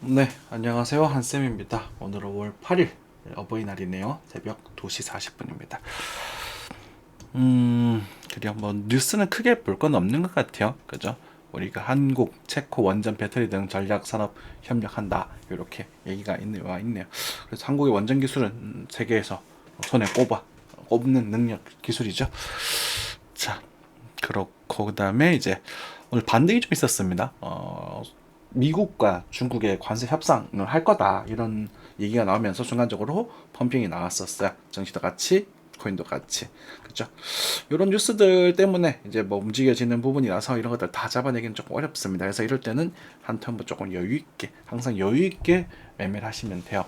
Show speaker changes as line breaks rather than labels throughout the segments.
네, 안녕하세요. 한쌤입니다. 오늘은 5월 8일 어버이날이네요. 새벽 2시 40분입니다. 그래요. 뭐 뉴스는 크게 볼 건 없는 것 같아요. 그죠? 우리가 한국, 체코 원전 배터리 등 전략 산업 협력한다. 이렇게 얘기가 와 있네요. 그래서 한국의 원전 기술은 세계에서 손에 꼽는 능력 기술이죠. 자, 그렇고 그다음에 이제 오늘 반등이 좀 있었습니다. 미국과 중국의 관세 협상을 할 거다 이런 얘기가 나오면서 순간적으로 펌핑이 나왔었어요. 증시도 같이 코인도 같이. 그죠? 이런 뉴스들 때문에 이제 뭐 움직여지는 부분이라서 이런 것들 다 잡아내기는 조금 어렵습니다. 그래서 이럴 때는 한 턴 조금 여유 있게, 항상 여유 있게 매매를 하시면 돼요.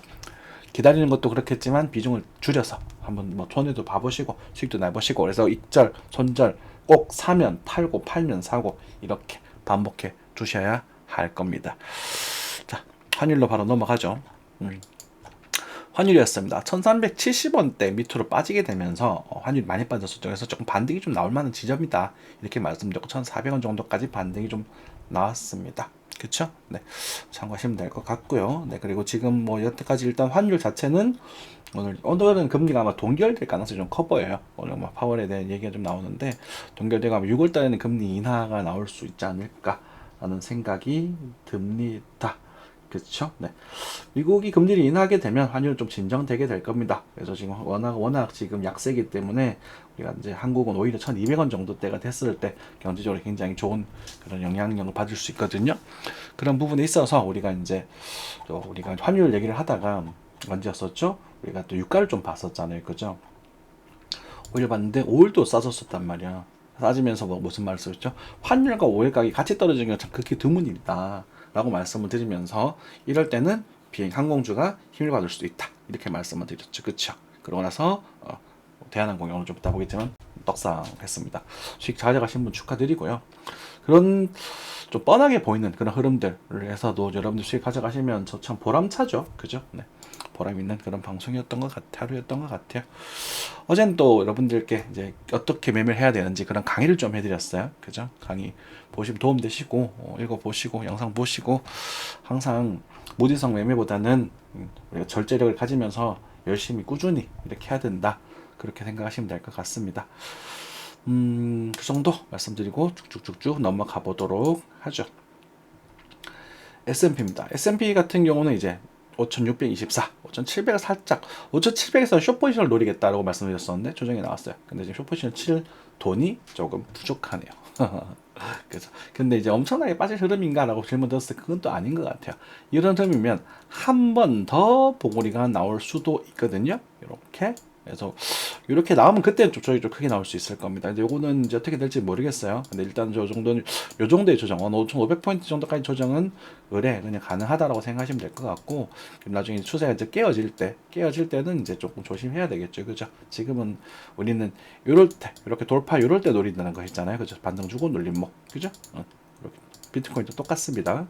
기다리는 것도 그렇겠지만 비중을 줄여서 한번 뭐 손해도 봐보시고 수익도 내보시고, 그래서 익절, 손절 꼭 사면 팔고 팔면 사고 이렇게 반복해 두셔야 할 겁니다. 자, 환율로 바로 넘어가죠. 환율이었습니다. 1370원대 밑으로 빠지게 되면서 환율이 많이 빠졌었죠. 그래서 조금 반등이 좀 나올 만한 지점이다 이렇게 말씀드렸고, 1400원 정도까지 반등이 좀 나왔습니다. 그쵸? 네. 참고하시면 될 것 같고요. 네. 그리고 지금 뭐 여태까지 일단 환율 자체는 오늘은 금리가 아마 동결될 가능성이 좀 커 보여요. 오늘 뭐 파월에 대한 얘기가 좀 나오는데, 동결되고 아마 6월 달에는 금리 인하가 나올 수 있지 않을까라는 생각이 듭니다. 그렇죠? 네. 미국이 금리를 인하하게 되면 환율은 좀 진정되게 될 겁니다. 그래서 지금 워낙 지금 약세기 때문에 우리가 이제 한국은 오히려 1,200원 정도대가 됐을 때 경제적으로 굉장히 좋은 그런 영향력을 받을 수 있거든요. 그런 부분에 있어서 우리가 이제 우리가 환율 얘기를 하다가 언제였었죠? 우리가 또 유가를 좀 봤었잖아요. 그죠? 오일 봤는데 오일도 싸졌었단 말이야. 싸지면서 뭐 무슨 말을 썼죠? 환율과 오일 가격이 같이 떨어지는 건 참 극히 드문 일이다 라고 말씀을 드리면서, 이럴 때는 항공주가 힘을 받을 수도 있다 이렇게 말씀을 드렸죠. 그쵸? 그러고 나서 대한항공이 오늘 좀 이따 보겠지만 떡상했습니다. 수익 가져가신 분 축하드리고요. 그런 좀 뻔하게 보이는 그런 흐름들을 해서도 여러분들 수익 가져가시면 저 참 보람차죠. 그죠? 네. 보람 있는 그런 방송이었던 것 같아요. 하루였던 것 같아요. 어제는 또 여러분들께 이제 어떻게 매매를 해야 되는지 그런 강의를 좀 해드렸어요. 그죠? 강의 보시면 도움 되시고, 읽어보시고, 영상 보시고, 항상 무디성 매매보다는 우리가 절제력을 가지면서 열심히 꾸준히 이렇게 해야 된다. 그렇게 생각하시면 될 것 같습니다. 그 정도 말씀드리고 쭉쭉쭉쭉 넘어가 보도록 하죠. S&P입니다. S&P 같은 경우는 이제 5,624, 5,700을 살짝, 5,700에서 숏포지션을 노리겠다라고 말씀드렸었는데 조정이 나왔어요. 근데 지금 숏포지션을 칠 돈이 조금 부족하네요. 그래서 근데 이제 엄청나게 빠질 흐름인가라고 질문 드렸을 때 그건 또 아닌 것 같아요. 이런 흐름이면 한 번 더 봉우리가 나올 수도 있거든요. 이렇게. 그래서 이렇게 나오면 그때는 좀 조정이 좀 크게 나올 수 있을 겁니다. 근데 요거는 이제 어떻게 될지 모르겠어요. 근데 일단 저 정도는, 요 정도의 조정, 5,500포인트 정도까지 조정은 의뢰 그냥 가능하다라고 생각하시면 될 것 같고, 나중에 추세가 이제 깨어질 때는 이제 조금 조심해야 되겠죠. 그죠? 지금은 우리는 요럴 때, 이렇게 돌파 요럴 때 노린다는 거 있잖아요. 그죠? 반등 주고 눌림목. 그죠? 이렇게. 비트코인도 똑같습니다.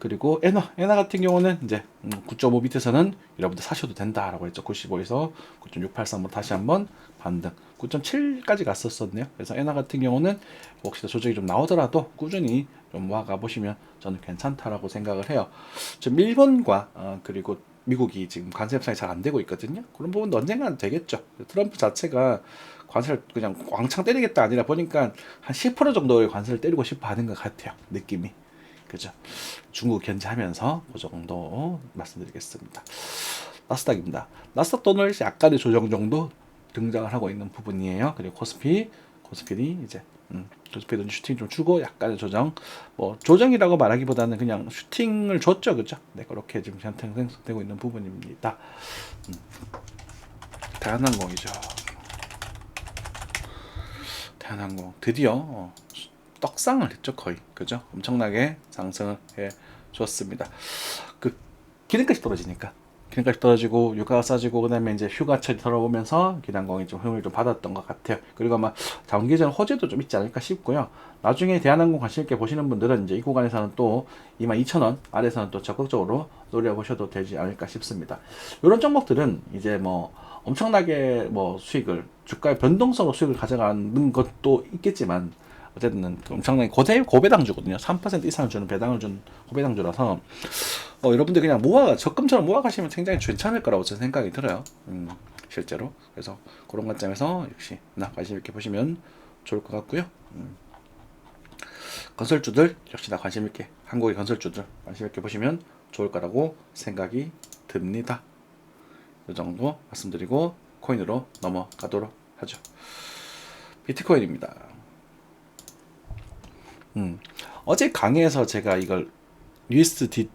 그리고 에나 같은 경우는 이제 9.5 밑에서는 여러분들 사셔도 된다라고 했죠. 95에서 9.683번 다시 한번 반등. 9.7까지 갔었었네요. 그래서 에나 같은 경우는 혹시 조정이 좀 나오더라도 꾸준히 좀 모아가 보시면 저는 괜찮다라고 생각을 해요. 지금 일본과 그리고 미국이 지금 관세 협상이 잘 안 되고 있거든요. 그런 부분도 언젠가는 되겠죠. 트럼프 자체가 관세를 그냥 왕창 때리겠다 아니라 보니까 한 10% 정도의 관세를 때리고 싶어 하는 것 같아요. 느낌이. 그죠? 중국 견제하면서 그 정도 말씀드리겠습니다. 나스닥입니다. 나스닥도 오늘 약간의 조정 정도 등장을 하고 있는 부분이에요. 그리고 코스피도 이제 코스피도 슈팅 좀 주고 약간의 조정, 뭐 조정이라고 말하기보다는 그냥 슈팅을 줬죠, 그죠? 네, 그렇게 지금 형성되고 있는 부분입니다. 대한항공이죠. 대한항공 드디어 떡상을 했죠, 거의. 그죠? 엄청나게 상승을 해 줬습니다. 그 기름값이 떨어지니까, 기름값이 떨어지고 유가가 싸지고 그다음에 이제 휴가철이 돌아오면서 기관공이 좀 힘을 좀 받았던 것 같아요. 그리고 아마 장기전 호재도 좀 있지 않을까 싶고요. 나중에 대한항공 관심 있게 보시는 분들은 이제 이 구간에서는 또 22,000원 아래에서는 또 적극적으로 노려보셔도 되지 않을까 싶습니다. 이런 종목들은 이제 뭐 엄청나게 뭐 수익을, 주가의 변동성으로 수익을 가져가는 것도 있겠지만, 어쨌든 엄청나게 고배당주거든요. 3% 이상을 주는 배당을 준 고배당주라서 여러분들 그냥 적금처럼 모아가시면 굉장히 괜찮을 거라고 저는 생각이 들어요. 실제로. 그래서 그런 관점에서 역시 관심 있게 보시면 좋을 것 같고요. 건설주들 역시나 관심 있게, 한국의 건설주들 관심 있게 보시면 좋을 거라고 생각이 듭니다. 이 정도 말씀드리고 코인으로 넘어가도록 하죠. 비트코인입니다. 어제 강의에서 제가 이걸 USD를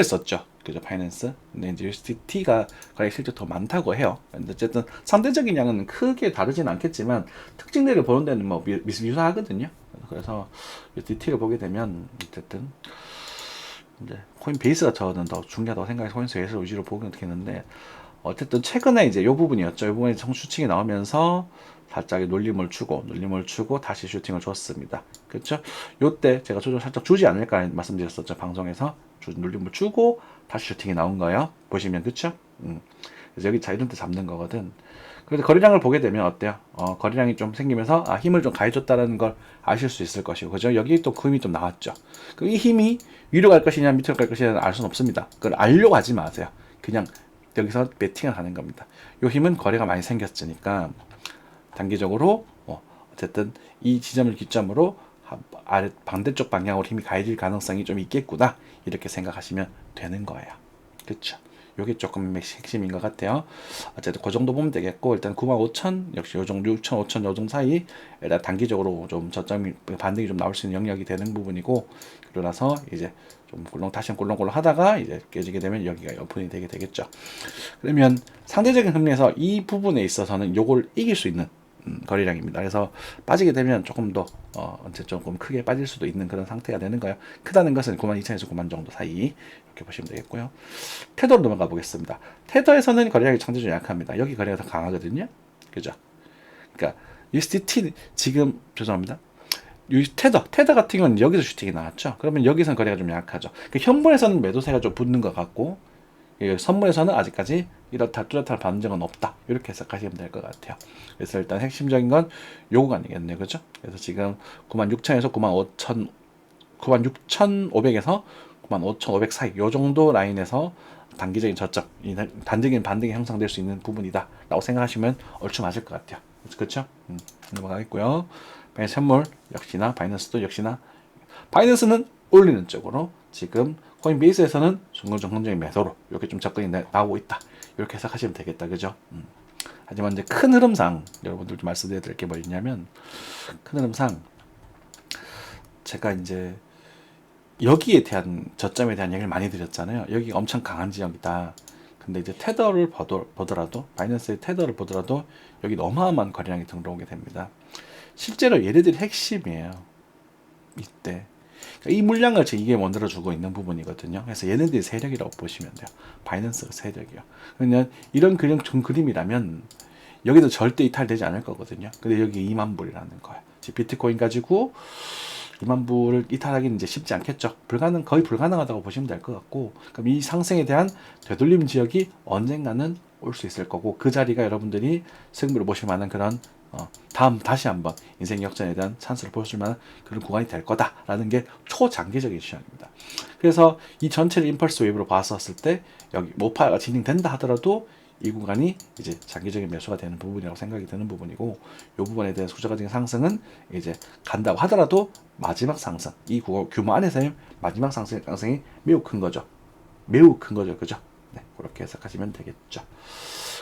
썼죠. 그죠, 파이낸스. 근데 이제 USDT가 거의 실제 더 많다고 해요. 근데 어쨌든 상대적인 양은 크게 다르진 않겠지만 특징들을 보는 데는 뭐 유사하거든요. 그래서 USDT를 보게 되면 어쨌든 이제 코인 베이스가 저는 더 중요하다고 생각해서 코인 베이스 위주로 보긴 되겠는데, 어쨌든 최근에 이제 요 부분이었죠. 요 부분에 슈팅이 나오면서 살짝 놀림을 주고 다시 슈팅을 줬습니다. 그렇죠? 요때 제가 조절 살짝 주지 않을까 말씀드렸었죠. 방송에서 놀림을 주고 다시 슈팅이 나온 거예요. 보시면. 그렇죠? 그래서 여기 자 이런 데 잡는 거거든. 그래서 거래량을 보게 되면 어때요? 거래량이 좀 생기면서 힘을 좀 가해줬다는 걸 아실 수 있을 것이고, 그죠? 여기 또 그 힘이 좀 나왔죠. 이 힘이 위로 갈 것이냐 밑으로 갈 것이냐 알 수는 없습니다. 그걸 알려고 하지 마세요. 그냥 여기서 배팅을 하는 겁니다. 이 힘은 거래가 많이 생겼으니까 단기적으로 어쨌든 이 지점을 기점으로 아래 반대쪽 방향으로 힘이 가해질 가능성이 좀 있겠구나, 이렇게 생각하시면 되는 거예요. 그렇죠? 요게 조금 핵심인 것 같아요. 어쨌든 그 정도 보면 되겠고, 일단 95,000 역시 요 정도 6,000, 5,000 요 정도 사이 일단 단기적으로 좀 저점이 반등이 좀 나올 수 있는 영역이 되는 부분이고, 그러고 나서 이제 좀 다시 꿀렁꿀렁 하다가 이제 깨지게 되면 여기가 오픈이 되게 되겠죠. 그러면 상대적인 흥미에서 이 부분에 있어서는 요걸 이길 수 있는 거래량입니다. 그래서 빠지게 되면 조금 더 언제 조금 크게 빠질 수도 있는 그런 상태가 되는 거예요. 크다는 것은 92,000에서 9만 정도 사이, 이렇게 보시면 되겠고요. 테더로 넘어가 보겠습니다. 테더에서는 거래량이 상대적으로 약합니다. 여기 거래가 더 강하거든요. 그죠? 그러니까 USDT 지금 죄송합니다. 테더 같은 경우는 여기서 슈팅이 나왔죠. 그러면 여기서는 거래가 좀 약하죠. 현물에서는 매도세가 좀 붙는 것 같고, 선물에서는 아직까지 이렇다 뚜렷한 반등은 없다, 이렇게 해석하시면 될 것 같아요. 그래서 일단 핵심적인 건 요거가 아니겠네요. 그죠? 그래서 지금 96,000에서 96,500에서 95,500 사이 요 정도 라인에서 단기적인 저점, 단적인 반등이 형성될 수 있는 부분이다 라고 생각하시면 얼추 맞을 것 같아요. 그렇죠? 넘어가겠고요. 선물 역시나 바이낸스도 역시나 바이낸스는 올리는 쪽으로, 지금 코인베이스에서는 정상적인 매도로 이렇게 좀 접근이 나오고 있다, 이렇게 해석하시면 되겠다. 그죠? 하지만 이제 큰 흐름상 여러분들도 말씀드릴 게 뭐냐면, 큰 흐름상 제가 이제 여기에 대한 저점에 대한 얘기를 많이 드렸잖아요. 여기가 엄청 강한 지역이다. 근데 이제 테더를 보더라도, 바이낸스의 테더를 보더라도 여기 어마어마한 거래량이 들어오게 됩니다. 실제로 얘네들이 핵심이에요. 이때 이 물량을 이게 만들어주고 있는 부분이거든요. 그래서 얘네들이 세력이라고 보시면 돼요. 바이낸스가 세력이요. 그러면 이런 그림이라면 여기도 절대 이탈되지 않을 거거든요. 근데 여기 2만 불이라는 거예요. 비트코인 가지고 2만 불을 이탈하기는 이제 쉽지 않겠죠. 거의 불가능하다고 보시면 될 것 같고, 그럼 이 상승에 대한 되돌림 지역이 언젠가는 올 수 있을 거고, 그 자리가 여러분들이 승부를 보실 만한 그런 다시 한번 인생 역전에 대한 찬스를 보여줄 만한 그런 구간이 될 거다라는 게 초장기적인 시장입니다. 그래서 이 전체를 임펄스 웨이브로 봤었을 때 여기 모파가 진행된다 하더라도 이 구간이 이제 장기적인 매수가 되는 부분이라고 생각이 드는 부분이고, 이 부분에 대한 수적인 상승은 이제 간다고 하더라도 마지막 상승, 이 규모 안에서의 마지막 상승의 가능성이 매우 큰 거죠. 매우 큰 거죠. 그죠? 네, 그렇게 해석하시면 되겠죠.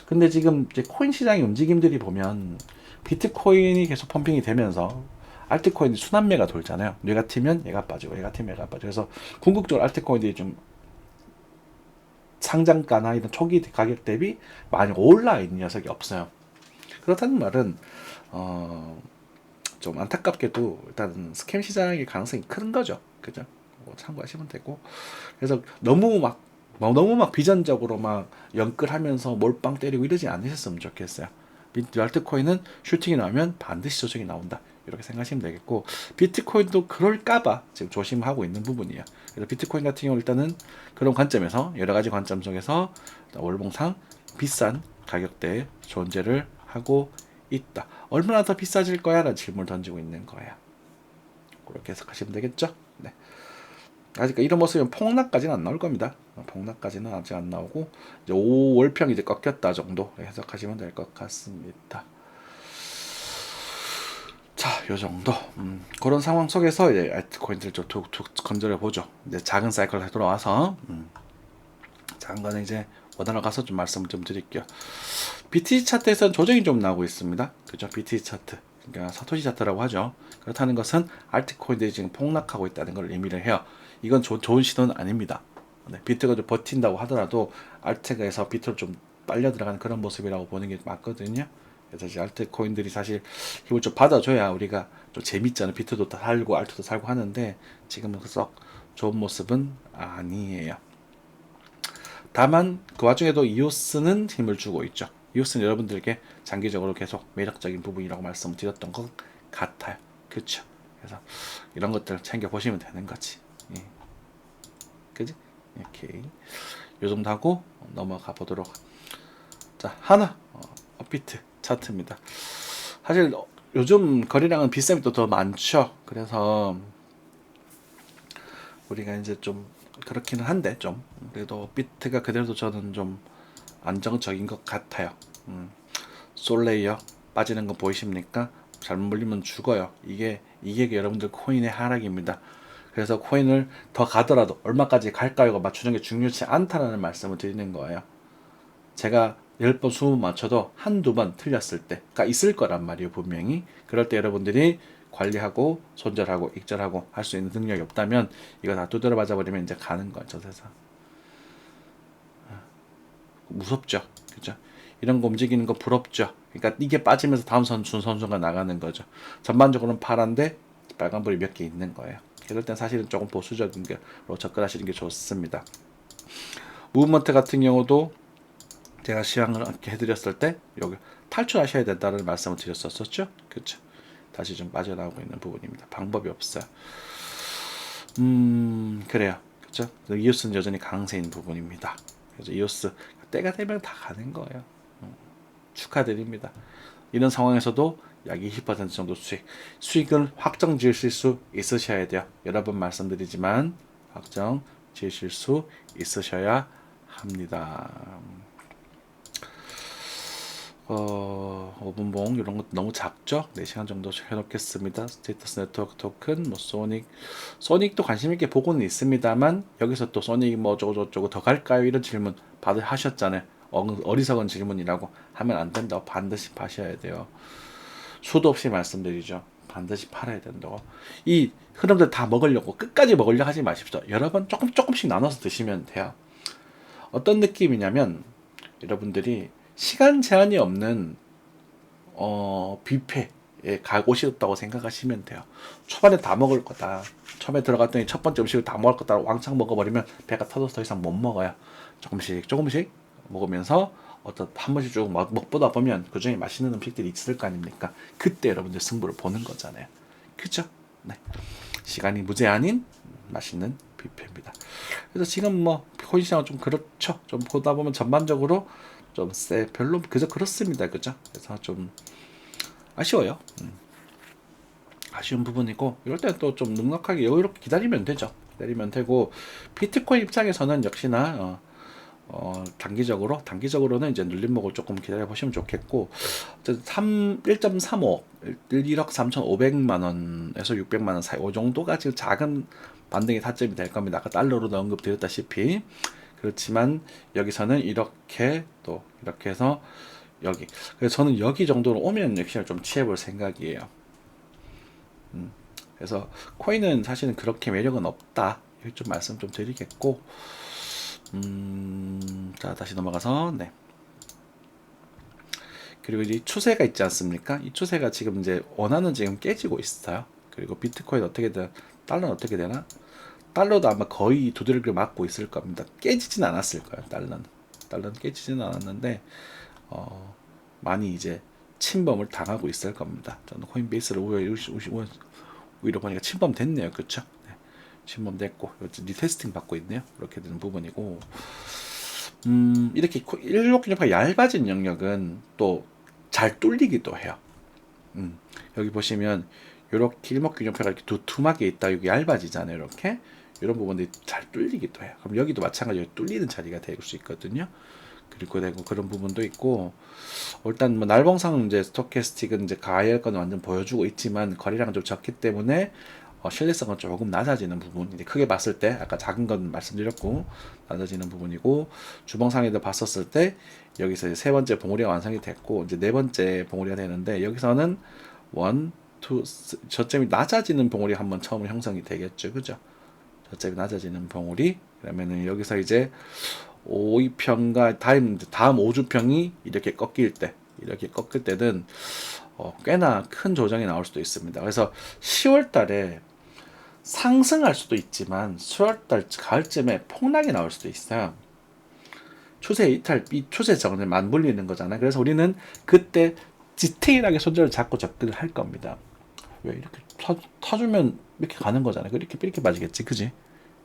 근데 지금 이제 코인 시장의 움직임들이 보면 비트코인이 계속 펌핑이 되면서 알트코인이 순환매가 돌잖아요. 얘가 튀면 얘가 빠지고 얘가 튀면 얘가 빠지고, 그래서 궁극적으로 알트코인들이 좀 상장가나 이런 초기 가격 대비 많이 올라 있는 녀석이 없어요. 그렇다는 말은 좀 안타깝게도 일단 스캠 시장의 가능성이 큰 거죠. 그죠? 참고하시면 되고, 그래서 너무 막 비전적으로 막 연끌하면서 몰빵 때리고 이러지 않으셨으면 좋겠어요. 알트코인은 슈팅이 나오면 반드시 조정이 나온다, 이렇게 생각하시면 되겠고, 비트코인도 그럴까봐 지금 조심하고 있는 부분이에요. 그래서 비트코인 같은 경우 일단은 그런 관점에서, 여러 가지 관점 속에서 월봉상 비싼 가격대에 존재를 하고 있다. 얼마나 더 비싸질 거야? 라는 질문을 던지고 있는 거예요. 그렇게 해석하시면 되겠죠? 네. 아직 이런 모습이면 폭락까지는 안 나올 겁니다. 폭락까지는 아직 안 나오고 이제 5월평 이제 꺾였다 정도 해석하시면 될 것 같습니다. 자, 요 정도. 그런 상황 속에서 이제 알트코인들 좀 툭툭 건드려 보죠. 이제 작은 사이클 돌아와서 작은 거는 이제 원화로 가서 좀 말씀을 좀 드릴게요. BTC 차트에서는 조정이 좀 나오고 있습니다. 그죠? BTC 차트. 그러니까 사토시 차트라고 하죠. 그렇다는 것은 알트코인들이 지금 폭락하고 있다는 걸 의미를 해요. 이건 좋은 시도는 아닙니다. 네, 비트가 좀 버틴다고 하더라도 알트에서 비트로 좀 빨려 들어가는 그런 모습이라고 보는 게 맞거든요. 그래서 이제 알트코인들이 사실 힘을 좀 받아줘야 우리가 좀 재밌잖아요. 비트도 다 살고 알트도 살고 하는데 지금은 썩 좋은 모습은 아니에요. 다만 그 와중에도 이오스는 힘을 주고 있죠. 이오스는 여러분들께 장기적으로 계속 매력적인 부분이라고 말씀드렸던 것 같아요. 그렇죠? 그래서 이런 것들 챙겨 보시면 되는 거지. 예. 그지? 오케이. 요 정도 하고 넘어가 보도록. 자, 하나 업비트 차트입니다. 사실 요즘 거래량은 비싸면 또 더 많죠. 그래서 우리가 이제 좀 그렇기는 한데 좀 그래도 비트가 그대로 저는 좀 안정적인 것 같아요. 솔레이어 빠지는 거 보이십니까? 잘못 물리면 죽어요. 이게 여러분들 코인의 하락입니다. 그래서 코인을 더 가더라도 얼마까지 갈까요가 맞추는 게 중요치 않다라는 말씀을 드리는 거예요. 제가 10번, 20번 맞춰도 한두 번 틀렸을 때가 있을 거란 말이에요, 분명히. 그럴 때 여러분들이 관리하고 손절하고 익절하고 할 수 있는 능력이 없다면 이거 다 두드려 맞아버리면 이제 가는 거죠, 세상. 무섭죠, 그죠? 이런 거 움직이는 거 부럽죠. 그러니까 이게 빠지면서 다음 선수가 나가는 거죠. 전반적으로는 파란데 빨간불이 몇 개 있는 거예요. 이럴 땐 사실은 조금 보수적인 게로 접근하시는 게 좋습니다. 무브먼트 같은 경우도 제가 시향을 이렇게 해드렸을 때 여기 탈출하셔야 된다는 말씀을 드렸었죠. 그렇죠. 다시 좀 빠져나오고 있는 부분입니다. 방법이 없어요. 그래요. 그렇죠. 이오스는 여전히 강세인 부분입니다. 그래서 이오스 때가 되면 다 가는 거예요. 축하드립니다. 이런 상황에서도 약 20% 정도 수익을 확정 지으실 수 있으셔야 돼요. 여러 번 말씀드리지만 확정 지으실 수 있으셔야 합니다. 5분봉 이런 것도 너무 작죠? 4시간 정도 해놓겠습니다. 스테이터스 네트워크 토큰, 뭐 소닉도 관심 있게 보고는 있습니다만 여기서 또 소닉이 뭐 어쩌고 더 갈까요? 이런 질문 하셨잖아요. 어리석은 질문이라고 하면 안 된다고 반드시 파셔야 돼요. 수도 없이 말씀드리죠. 반드시 팔아야 된다고. 이 흐름들 다 먹으려고 끝까지 먹으려 하지 마십시오. 여러 번 조금씩 나눠서 드시면 돼요. 어떤 느낌이냐면 여러분들이 시간 제한이 없는 뷔페에 가고 싶다고 생각하시면 돼요. 초반에 다 먹을 거다. 처음에 들어갔더니 첫 번째 음식을 다 먹을 거다. 왕창 먹어버리면 배가 터져서 더 이상 못 먹어요. 조금씩 먹으면서 한 번씩 쭉 먹보다 보면 그 중에 맛있는 음식들이 있을 거 아닙니까? 그때 여러분들 승부를 보는 거잖아요. 그죠? 네. 시간이 무제한인 맛있는 뷔페입니다. 그래서 지금 뭐 코인 시장은 좀 그렇죠. 좀 보다 보면 전반적으로 좀 별로 그저 그렇습니다. 그죠? 그래서 좀 아쉬워요. 아쉬운 부분이고 이럴 때 또 좀 넉넉하게 여유롭게 기다리면 되죠. 기다리면 되고 비트코인 입장에서는 역시나 단기적으로는 이제 눌림목을 조금 기다려 보시면 좋겠고 1.35 1억 3,500만 원에서 600만 원 사이 이 정도가 지금 작은 반등의 타점이 될 겁니다. 아까 달러로도 언급드렸다시피 그렇지만 여기서는 이렇게 또 이렇게 해서 여기 그래서 저는 여기 정도로 오면 액션을 좀 취해볼 생각이에요. 그래서 코인은 사실은 그렇게 매력은 없다. 이렇게 좀 말씀 좀 드리겠고 자 다시 넘어가서 네. 그리고 이 추세가 있지 않습니까? 이 추세가 지금 이제 원화는 지금 깨지고 있어요. 그리고 비트코인 어떻게 되나? 달러는 어떻게 되나? 달러도 아마 거의 두드러기를 맞고 있을 겁니다. 깨지진 않았을 거예요. 달러는 깨지진 않았는데 많이 이제 침범을 당하고 있을 겁니다. 저는 코인베이스를 오히려 보니까 침범됐네요. 그렇죠? 네. 침범됐고 리테스팅 받고 있네요. 그렇게 되는 부분이고 이렇게 얇아진 영역은 또 잘 뚫리기도 해요. 여기 보시면 이렇게 일목균형표가 이렇게 두툼하게 있다. 여기 얇아지잖아요. 이렇게 이런 부분들이 잘 뚫리기도 해요. 그럼 여기도 마찬가지로 뚫리는 자리가 될 수 있거든요. 그리고 되고 그런 부분도 있고 일단 뭐 날봉상 이제 스토캐스틱은 이제 가열 건 완전 보여주고 있지만 거리량은 좀 적기 때문에 신뢰성은 조금 낮아지는 부분. 이제 크게 봤을 때 아까 작은 건 말씀드렸고 낮아지는 부분이고 주봉상에도 봤었을 때 여기서 이제 세 번째 봉우리가 완성이 됐고 이제 네 번째 봉우리가 되는데 여기서는 원, 투, 저점이 낮아지는 봉우리 한번 처음으로 형성이 되겠죠, 그죠? 저점이 낮아지는 봉우리 그러면은 여기서 이제 5위평과 다음 5주평이 이렇게 꺾일 때는 꽤나 큰 조정이 나올 수도 있습니다. 그래서 10월 달에 상승할 수도 있지만 10월 달 가을쯤에 폭락이 나올 수도 있어요. 추세 이탈, 추세 정을 맞물리는 거잖아요. 그래서 우리는 그때 디테일하게 손절을 잡고 접근을 할 겁니다. 왜 이렇게 타주면 이렇게 가는 거잖아요. 이렇게 맞이겠지, 그지?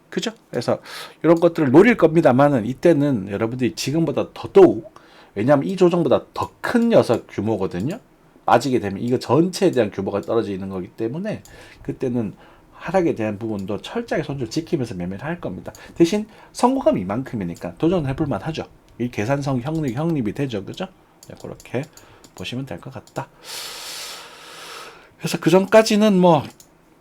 그죠? 그래서 이런 것들을 노릴 겁니다만은 이때는 여러분들이 지금보다 더더욱 왜냐하면 이 조정보다 더 큰 녀석 규모거든요. 빠지게 되면 이거 전체에 대한 규모가 떨어지는 거기 때문에 그때는 하락에 대한 부분도 철저하게 손절 지키면서 매매를 할 겁니다. 대신 성공감이 이만큼이니까 도전해볼 만하죠. 이 계산성 형립이 되죠, 그죠? 네, 그렇게 보시면 될 것 같다. 그래서 그 전까지는 뭐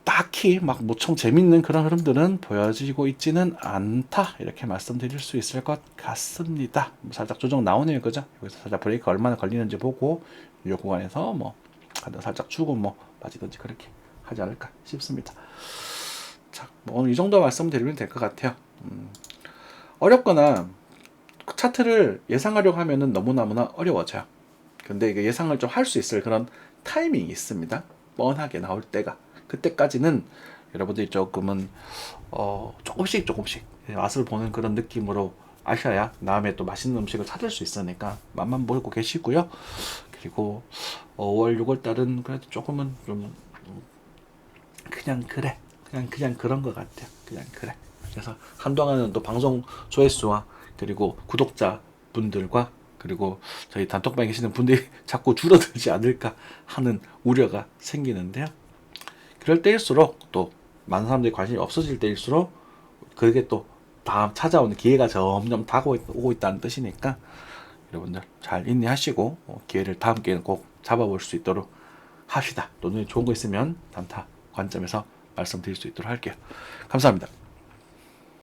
딱히 막 무척 재밌는 그런 흐름들은 보여지고 있지는 않다 이렇게 말씀드릴 수 있을 것 같습니다. 살짝 조정 나오네요, 그죠? 여기서 살짝 브레이크 얼마나 걸리는지 보고 이 구간에서 뭐 살짝 주고 뭐 빠지든지 그렇게 하지 않을까 싶습니다. 자, 뭐 오늘 이 정도 말씀드리면 될 것 같아요. 어렵거나 차트를 예상하려고 하면은 너무나 어려워져요. 근데 이게 예상을 좀 할 수 있을 그런 타이밍이 있습니다. 뻔하게 나올 때가. 그때까지는 여러분들이 조금은 조금씩 맛을 보는 그런 느낌으로 아셔야 다음에 또 맛있는 음식을 찾을 수 있으니까 맛만 보고 계시고요. 그리고 5월 6월 달은 그래도 조금은 좀 그냥 그래 그냥 그런 것 같아요. 그냥 그래. 그래서 한동안은 또 방송 조회수와 그리고 구독자 분들과 그리고 저희 단톡방에 계시는 분들이 자꾸 줄어들지 않을까 하는 우려가 생기는데요. 그럴 때일수록 또 많은 사람들이 관심이 없어질 때일수록 그게 또 다음 찾아오는 기회가 점점 오고 있다는 뜻이니까 여러분들 잘 인내하시고 다음 기회는 꼭 잡아볼 수 있도록 합시다. 또 눈에 좋은 거 있으면 단타 관점에서 말씀드릴 수 있도록 할게요. 감사합니다.